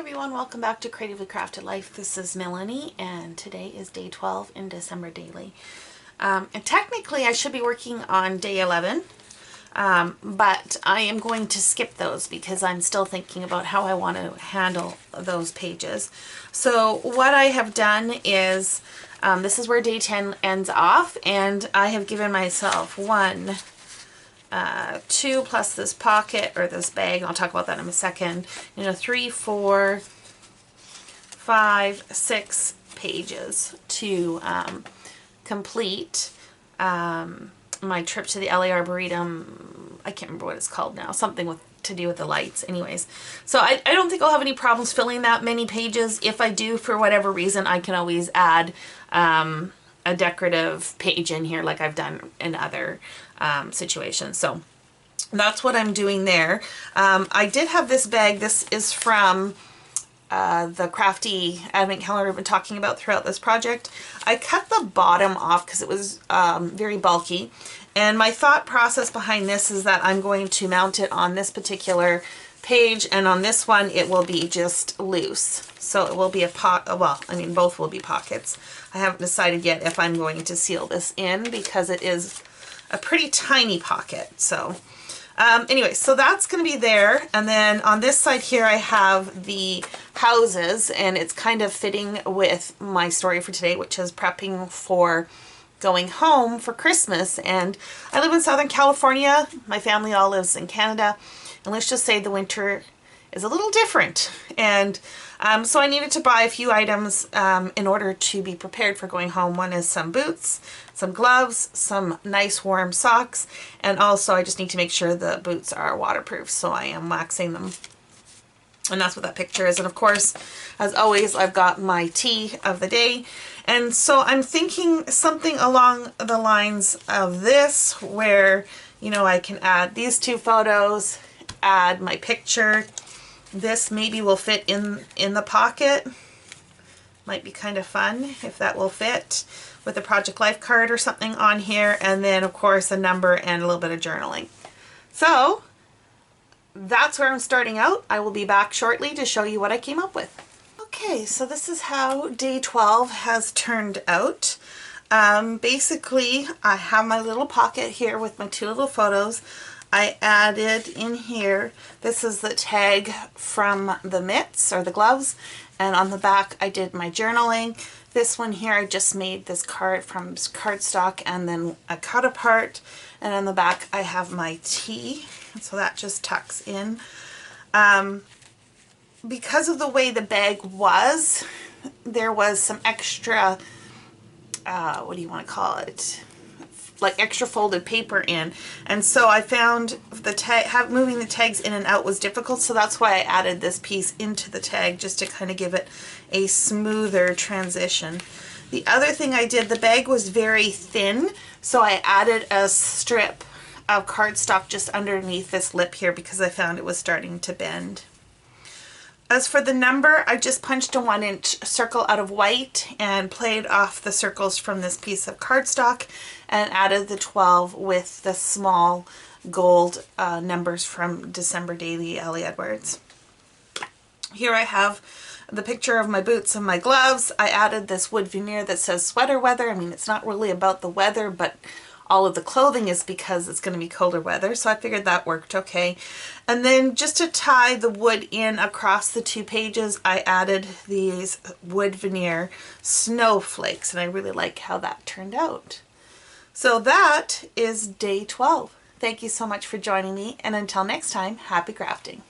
everyone, welcome back to Creatively Crafted Life. This is Melanie and today is day 12 in December daily. And technically I should be working on day 11, but I am going to skip those because I'm still thinking about how I want to handle those pages. So what I have done is, this is where day 10 ends off, and I have given myself 1, 2 plus this pocket or this bag, I'll talk about that in a second, 3, 4, 5, 6 pages to complete my trip to the LA Arboretum. I can't remember what it's called now, something to do with the lights. Anyways, so I don't think I'll have any problems filling that many pages. If I do, for whatever reason, I can always add a decorative page in here like I've done in other situations. So that's what I'm doing there. I did have this bag. This is from the crafty advent calendar I've been talking about throughout this project. I cut the bottom off because it was very bulky, and my thought process behind this is that I'm going to mount it on this particular page, and on this one it will be just loose. So it will be a both will be pockets. I haven't decided yet if I'm going to seal this in because it is a pretty tiny pocket. So anyway, so that's going to be there. And then on this side here I have the houses, and it's kind of fitting with my story for today, which is prepping for going home for Christmas. And I live in Southern California. My family all lives in Canada. And let's just say the winter is a little different. And so I needed to buy a few items in order to be prepared for going home. One is some boots, some gloves, some nice warm socks, and also I just need to make sure the boots are waterproof, so I am waxing them. And that's what that picture is. And of course, as always, I've got my tea of the day. And so I'm thinking something along the lines of this, where, I can add these 2 photos, add my picture. This maybe will fit in the pocket. Might be kind of fun if that will fit, with a Project Life card or something on here, and then of course a number and a little bit of journaling. So that's where I'm starting out. I will be back shortly to show you what I came up with. Okay, so this is how day 12 has turned out. Basically, I have my little pocket here with my 2 little photos. I added in here, this is the tag from the mitts or the gloves, and on the back I did my journaling. This one here I just made this card from cardstock and then a cut apart, and on the back I have my tea, so that just tucks in. Because of the way the bag was, there was some extra, what do you want to call it? Like extra folded paper in, and so I found the tag, moving the tags in and out was difficult, so that's why I added this piece into the tag, just to kind of give it a smoother transition. The other thing I did, the bag was very thin, so I added a strip of cardstock just underneath this lip here because I found it was starting to bend. As for the number, I just punched a 1-inch circle out of white and played off the circles from this piece of cardstock and added the 12 with the small gold numbers from December Daily Ellie Edwards. Here I have the picture of my boots and my gloves. I added this wood veneer that says sweater weather. I mean, it's not really about the weather, but all of the clothing is because it's going to be colder weather, so I figured that worked okay. And then just to tie the wood in across the 2 pages, I added these wood veneer snowflakes, and I really like how that turned out. So that is day 12. Thank you so much for joining me, and until next time, happy crafting.